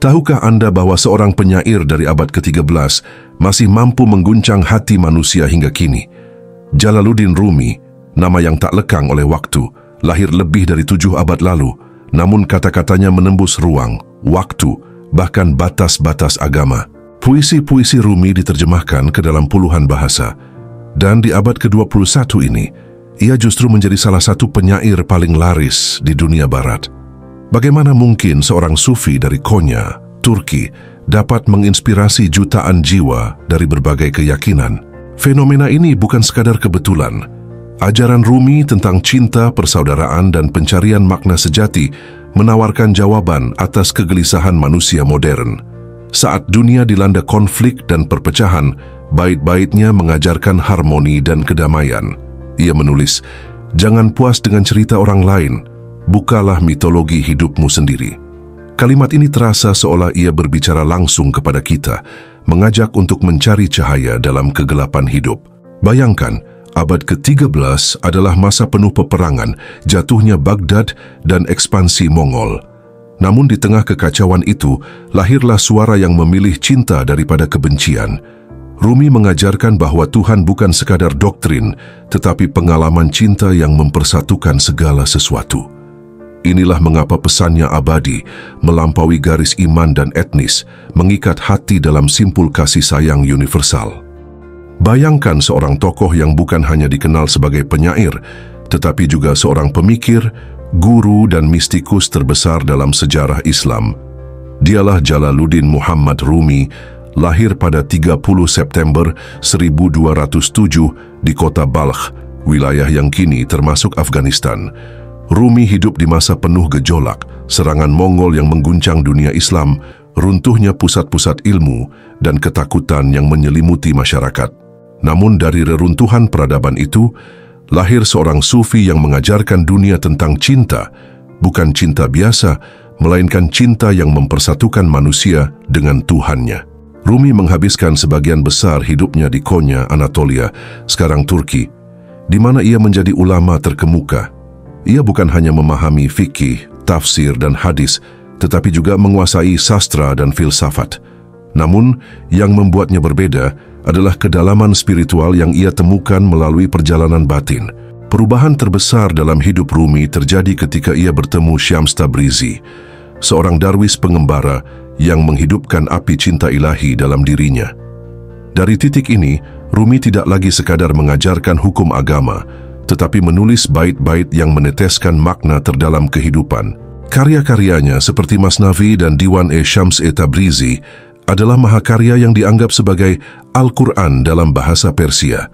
Tahukah Anda bahwa seorang penyair dari abad ke-13 masih mampu mengguncang hati manusia hingga kini? Jalaluddin Rumi, nama yang tak lekang oleh waktu, lahir lebih dari 7 abad lalu, namun kata-katanya menembus ruang, waktu, bahkan batas-batas agama. Puisi-puisi Rumi diterjemahkan ke dalam puluhan bahasa, dan di abad ke-21 ini, ia justru menjadi salah satu penyair paling laris di dunia barat. Bagaimana mungkin seorang sufi dari Konya, Turki, dapat menginspirasi jutaan jiwa dari berbagai keyakinan? Fenomena ini bukan sekadar kebetulan. Ajaran Rumi tentang cinta, persaudaraan, dan pencarian makna sejati menawarkan jawaban atas kegelisahan manusia modern. Saat dunia dilanda konflik dan perpecahan, bait-baitnya mengajarkan harmoni dan kedamaian. Ia menulis, "Jangan puas dengan cerita orang lain, bukalah mitologi hidupmu sendiri." Kalimat ini terasa seolah ia berbicara langsung kepada kita, mengajak untuk mencari cahaya dalam kegelapan hidup. Bayangkan, abad ke-13 adalah masa penuh peperangan, jatuhnya Baghdad, dan ekspansi Mongol. Namun di tengah kekacauan itu, lahirlah suara yang memilih cinta daripada kebencian. Rumi mengajarkan bahwa Tuhan bukan sekadar doktrin, tetapi pengalaman cinta yang mempersatukan segala sesuatu. Inilah mengapa pesannya abadi, melampaui garis iman dan etnis, mengikat hati dalam simpul kasih sayang universal. Bayangkan seorang tokoh yang bukan hanya dikenal sebagai penyair, tetapi juga seorang pemikir, guru dan mistikus terbesar dalam sejarah Islam. Dialah Jalaluddin Muhammad Rumi, lahir pada 30 September 1207 di kota Balkh, wilayah yang kini termasuk Afghanistan. Rumi hidup di masa penuh gejolak, serangan Mongol yang mengguncang dunia Islam, runtuhnya pusat-pusat ilmu, dan ketakutan yang menyelimuti masyarakat. Namun dari reruntuhan peradaban itu, lahir seorang sufi yang mengajarkan dunia tentang cinta, bukan cinta biasa, melainkan cinta yang mempersatukan manusia dengan Tuhannya. Rumi menghabiskan sebagian besar hidupnya di Konya, Anatolia, sekarang Turki, di mana ia menjadi ulama terkemuka. Ia bukan hanya memahami fikih, tafsir, dan hadis, tetapi juga menguasai sastra dan filsafat. Namun, yang membuatnya berbeda adalah kedalaman spiritual yang ia temukan melalui perjalanan batin. Perubahan terbesar dalam hidup Rumi terjadi ketika ia bertemu Syams Tabrizi, seorang darwis pengembara yang menghidupkan api cinta ilahi dalam dirinya. Dari titik ini, Rumi tidak lagi sekadar mengajarkan hukum agama, tetapi menulis bait-bait yang meneteskan makna terdalam kehidupan. Karya-karyanya seperti Masnavi dan Diwan-e-Syams Tabrizi adalah mahakarya yang dianggap sebagai Al-Quran dalam bahasa Persia.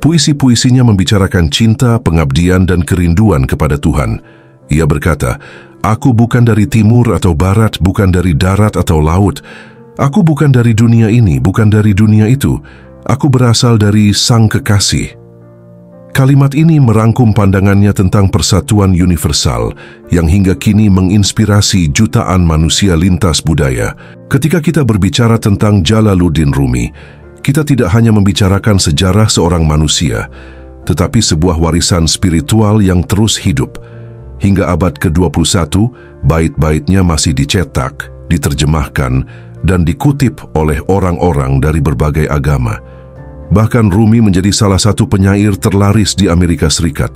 Puisi-puisinya membicarakan cinta, pengabdian, dan kerinduan kepada Tuhan. Ia berkata, "Aku bukan dari timur atau barat, bukan dari darat atau laut. Aku bukan dari dunia ini, bukan dari dunia itu. Aku berasal dari Sang Kekasih." Kalimat ini merangkum pandangannya tentang persatuan universal yang hingga kini menginspirasi jutaan manusia lintas budaya. Ketika kita berbicara tentang Jalaluddin Rumi, kita tidak hanya membicarakan sejarah seorang manusia, tetapi sebuah warisan spiritual yang terus hidup. Hingga abad ke-21, bait-baitnya masih dicetak, diterjemahkan, dan dikutip oleh orang-orang dari berbagai agama. Bahkan Rumi menjadi salah satu penyair terlaris di Amerika Serikat.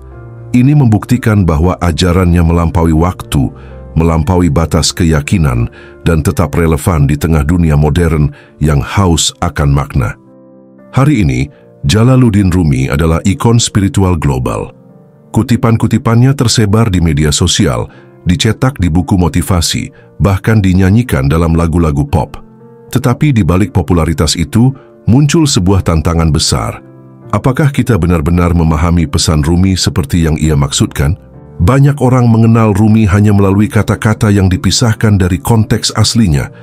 Ini membuktikan bahwa ajarannya melampaui waktu, melampaui batas keyakinan, dan tetap relevan di tengah dunia modern yang haus akan makna. Hari ini, Jalaluddin Rumi adalah ikon spiritual global. Kutipan-kutipannya tersebar di media sosial, dicetak di buku motivasi, bahkan dinyanyikan dalam lagu-lagu pop. Tetapi di balik popularitas itu, muncul sebuah tantangan besar. Apakah kita benar-benar memahami pesan Rumi seperti yang ia maksudkan? Banyak orang mengenal Rumi hanya melalui kata-kata yang dipisahkan dari konteks aslinya.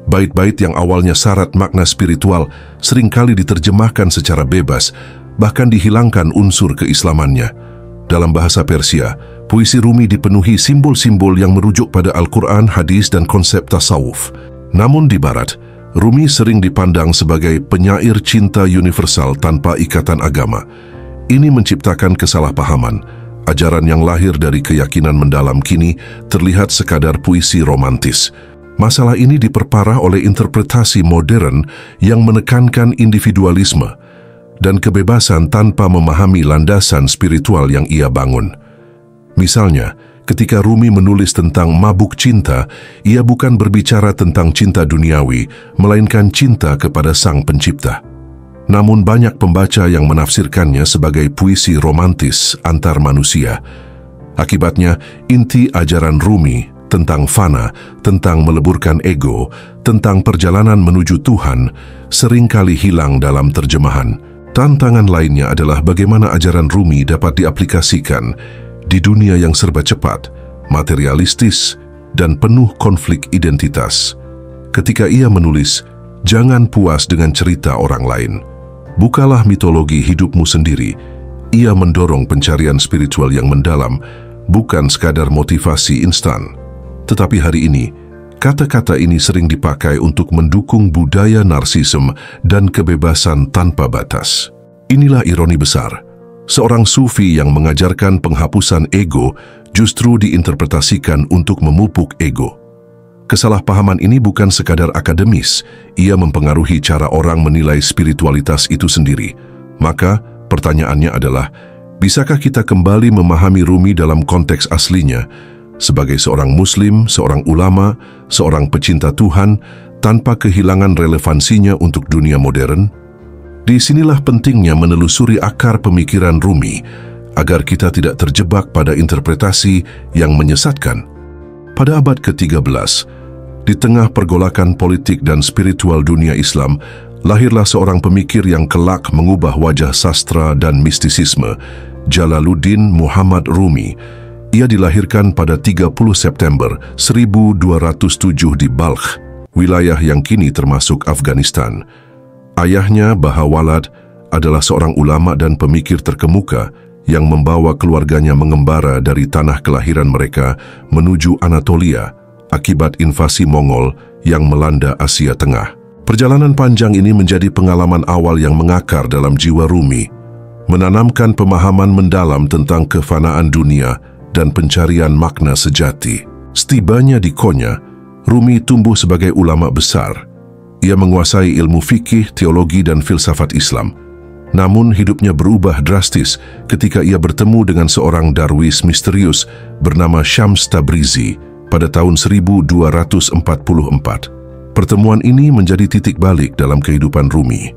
Bait-bait yang awalnya syarat makna spiritual seringkali diterjemahkan secara bebas, bahkan dihilangkan unsur keislamannya. Dalam bahasa Persia, puisi Rumi dipenuhi simbol-simbol yang merujuk pada Al-Quran, hadis, dan konsep tasawuf. Namun di Barat, Rumi sering dipandang sebagai penyair cinta universal tanpa ikatan agama. Ini menciptakan kesalahpahaman. Ajaran yang lahir dari keyakinan mendalam kini terlihat sekadar puisi romantis. Masalah ini diperparah oleh interpretasi modern yang menekankan individualisme dan kebebasan tanpa memahami landasan spiritual yang ia bangun. Misalnya, ketika Rumi menulis tentang mabuk cinta, ia bukan berbicara tentang cinta duniawi, melainkan cinta kepada Sang Pencipta. Namun banyak pembaca yang menafsirkannya sebagai puisi romantis antar manusia. Akibatnya, inti ajaran Rumi tentang fana, tentang meleburkan ego, tentang perjalanan menuju Tuhan, seringkali hilang dalam terjemahan. Tantangan lainnya adalah bagaimana ajaran Rumi dapat diaplikasikan di dunia yang serba cepat, materialistis, dan penuh konflik identitas. Ketika ia menulis, "Jangan puas dengan cerita orang lain. Bukalah mitologi hidupmu sendiri." Ia mendorong pencarian spiritual yang mendalam, bukan sekadar motivasi instan. Tetapi hari ini, kata-kata ini sering dipakai untuk mendukung budaya narsisme dan kebebasan tanpa batas. Inilah ironi besar. Seorang sufi yang mengajarkan penghapusan ego justru diinterpretasikan untuk memupuk ego. Kesalahpahaman ini bukan sekadar akademis, ia mempengaruhi cara orang menilai spiritualitas itu sendiri. Maka, pertanyaannya adalah, bisakah kita kembali memahami Rumi dalam konteks aslinya, sebagai seorang Muslim, seorang ulama, seorang pecinta Tuhan, tanpa kehilangan relevansinya untuk dunia modern? Disinilah pentingnya menelusuri akar pemikiran Rumi, agar kita tidak terjebak pada interpretasi yang menyesatkan. Pada abad ke-13, di tengah pergolakan politik dan spiritual dunia Islam, lahirlah seorang pemikir yang kelak mengubah wajah sastra dan mistisisme, Jalaluddin Muhammad Rumi. Ia dilahirkan pada 30 September 1207 di Balkh, wilayah yang kini termasuk Afghanistan. Ayahnya, Bahawalad, adalah seorang ulama dan pemikir terkemuka yang membawa keluarganya mengembara dari tanah kelahiran mereka menuju Anatolia akibat invasi Mongol yang melanda Asia Tengah. Perjalanan panjang ini menjadi pengalaman awal yang mengakar dalam jiwa Rumi, menanamkan pemahaman mendalam tentang kefanaan dunia dan pencarian makna sejati. Setibanya di Konya, Rumi tumbuh sebagai ulama besar. Ia menguasai ilmu fikih, teologi, dan filsafat Islam. Namun hidupnya berubah drastis ketika ia bertemu dengan seorang darwis misterius bernama Syams Tabrizi pada tahun 1244. Pertemuan ini menjadi titik balik dalam kehidupan Rumi.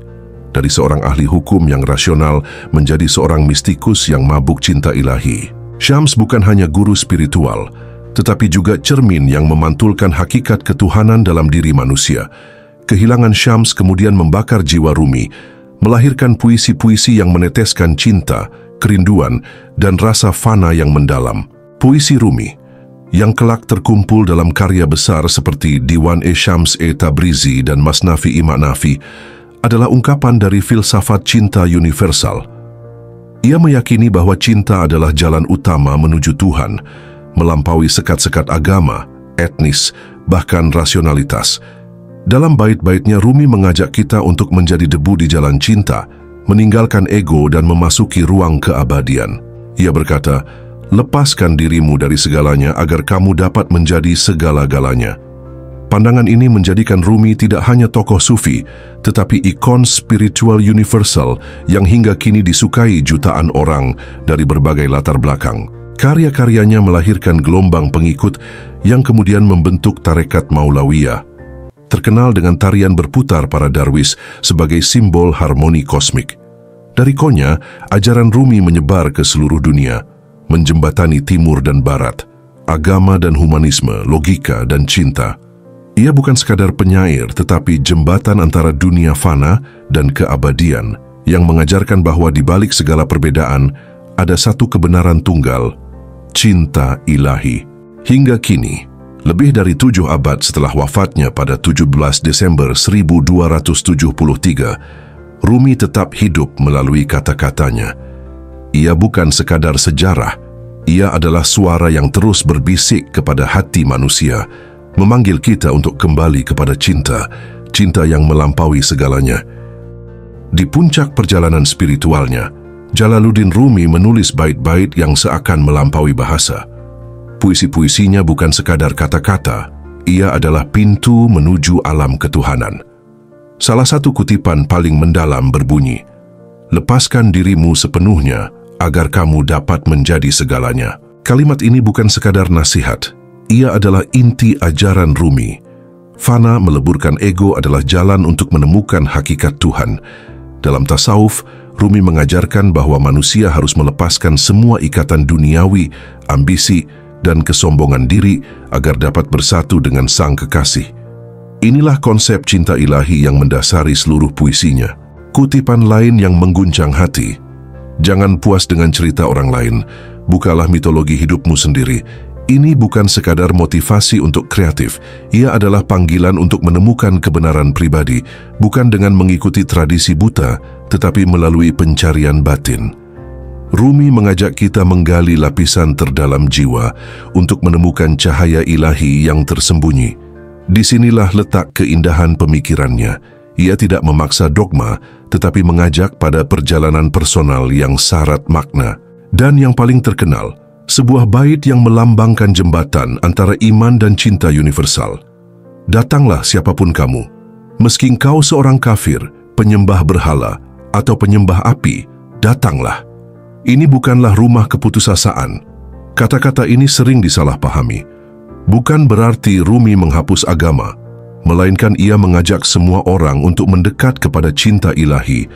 Dari seorang ahli hukum yang rasional menjadi seorang mistikus yang mabuk cinta ilahi. Syams bukan hanya guru spiritual, tetapi juga cermin yang memantulkan hakikat ketuhanan dalam diri manusia. Kehilangan Syams kemudian membakar jiwa Rumi, melahirkan puisi-puisi yang meneteskan cinta, kerinduan, dan rasa fana yang mendalam. Puisi Rumi, yang kelak terkumpul dalam karya besar seperti Diwan-e-Syams Tabrizi dan Masnavi Ma'nafi, adalah ungkapan dari filsafat cinta universal. Ia meyakini bahwa cinta adalah jalan utama menuju Tuhan, melampaui sekat-sekat agama, etnis, bahkan rasionalitas. Dalam bait-baitnya, Rumi mengajak kita untuk menjadi debu di jalan cinta, meninggalkan ego dan memasuki ruang keabadian. Ia berkata, "Lepaskan dirimu dari segalanya agar kamu dapat menjadi segala-galanya." Pandangan ini menjadikan Rumi tidak hanya tokoh sufi, tetapi ikon spiritual universal yang hingga kini disukai jutaan orang dari berbagai latar belakang. Karya-karyanya melahirkan gelombang pengikut yang kemudian membentuk tarekat Maulawiyah, terkenal dengan tarian berputar para darwis sebagai simbol harmoni kosmik. Dari Konya, ajaran Rumi menyebar ke seluruh dunia, menjembatani timur dan barat, agama dan humanisme, logika dan cinta. Ia bukan sekadar penyair, tetapi jembatan antara dunia fana dan keabadian yang mengajarkan bahwa di balik segala perbedaan ada satu kebenaran tunggal, cinta ilahi. Hingga kini, lebih dari 7 abad setelah wafatnya pada 17 Desember 1273, Rumi tetap hidup melalui kata-katanya. Ia bukan sekadar sejarah, ia adalah suara yang terus berbisik kepada hati manusia, memanggil kita untuk kembali kepada cinta, cinta yang melampaui segalanya. Di puncak perjalanan spiritualnya, Jalaluddin Rumi menulis bait-bait yang seakan melampaui bahasa. Puisi-puisinya bukan sekadar kata-kata, Ia adalah pintu menuju alam ketuhanan. Salah satu kutipan paling mendalam berbunyi, "Lepaskan dirimu sepenuhnya agar kamu dapat menjadi segalanya." Kalimat ini bukan sekadar nasihat, ia adalah inti ajaran Rumi. Fana meleburkan ego adalah jalan untuk menemukan hakikat Tuhan. Dalam tasawuf, Rumi mengajarkan bahwa manusia harus melepaskan semua ikatan duniawi, ambisi, dan kesombongan diri agar dapat bersatu dengan Sang Kekasih. Inilah konsep cinta ilahi yang mendasari seluruh puisinya. Kutipan lain yang mengguncang hati, "Jangan puas dengan cerita orang lain, bukalah mitologi hidupmu sendiri." Ini bukan sekadar motivasi untuk kreatif, ia adalah panggilan untuk menemukan kebenaran pribadi, bukan dengan mengikuti tradisi buta, tetapi melalui pencarian batin. Rumi mengajak kita menggali lapisan terdalam jiwa untuk menemukan cahaya ilahi yang tersembunyi. Disinilah letak keindahan pemikirannya. Ia tidak memaksa dogma, tetapi mengajak pada perjalanan personal yang syarat makna. Dan yang paling terkenal, sebuah bait yang melambangkan jembatan antara iman dan cinta universal. "Datanglah siapapun kamu, meski engkau seorang kafir, penyembah berhala, atau penyembah api, datanglah." Ini bukanlah rumah keputusasaan. Kata-kata ini sering disalahpahami. Bukan berarti Rumi menghapus agama, melainkan ia mengajak semua orang untuk mendekat kepada cinta ilahi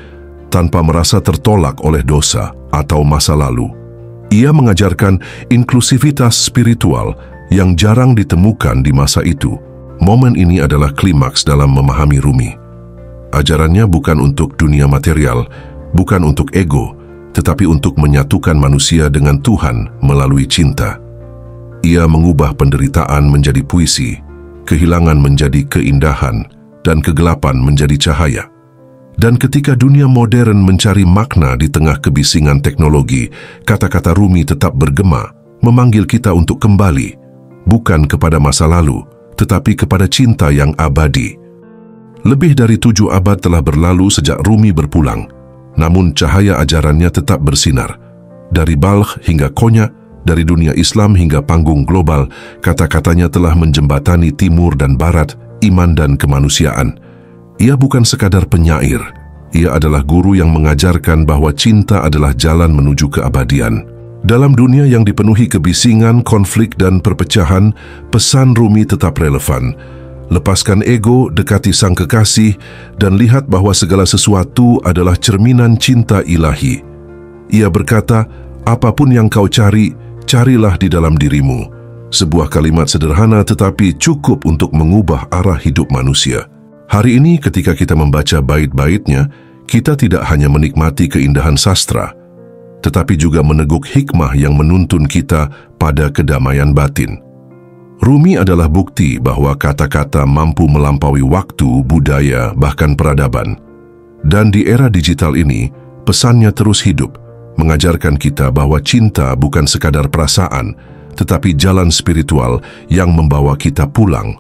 tanpa merasa tertolak oleh dosa atau masa lalu. Ia mengajarkan inklusivitas spiritual yang jarang ditemukan di masa itu. Momen ini adalah klimaks dalam memahami Rumi. Ajarannya bukan untuk dunia material, bukan untuk ego, tetapi untuk menyatukan manusia dengan Tuhan melalui cinta. Ia mengubah penderitaan menjadi puisi, kehilangan menjadi keindahan, dan kegelapan menjadi cahaya. Dan ketika dunia modern mencari makna di tengah kebisingan teknologi, kata-kata Rumi tetap bergema, memanggil kita untuk kembali, bukan kepada masa lalu, tetapi kepada cinta yang abadi. Lebih dari 7 abad telah berlalu sejak Rumi berpulang, namun cahaya ajarannya tetap bersinar. Dari Balkh hingga Konya, dari dunia Islam hingga panggung global, kata-katanya telah menjembatani timur dan barat, iman dan kemanusiaan. Ia bukan sekadar penyair, ia adalah guru yang mengajarkan bahwa cinta adalah jalan menuju keabadian. Dalam dunia yang dipenuhi kebisingan, konflik dan perpecahan, pesan Rumi tetap relevan. Lepaskan ego, dekati Sang Kekasih, dan lihat bahwa segala sesuatu adalah cerminan cinta ilahi. Ia berkata, "Apapun yang kau cari, carilah di dalam dirimu." Sebuah kalimat sederhana tetapi cukup untuk mengubah arah hidup manusia. Hari ini ketika kita membaca bait-baitnya, kita tidak hanya menikmati keindahan sastra, tetapi juga meneguk hikmah yang menuntun kita pada kedamaian batin. Rumi adalah bukti bahwa kata-kata mampu melampaui waktu, budaya, bahkan peradaban. Dan di era digital ini, pesannya terus hidup, mengajarkan kita bahwa cinta bukan sekadar perasaan, tetapi jalan spiritual yang membawa kita pulang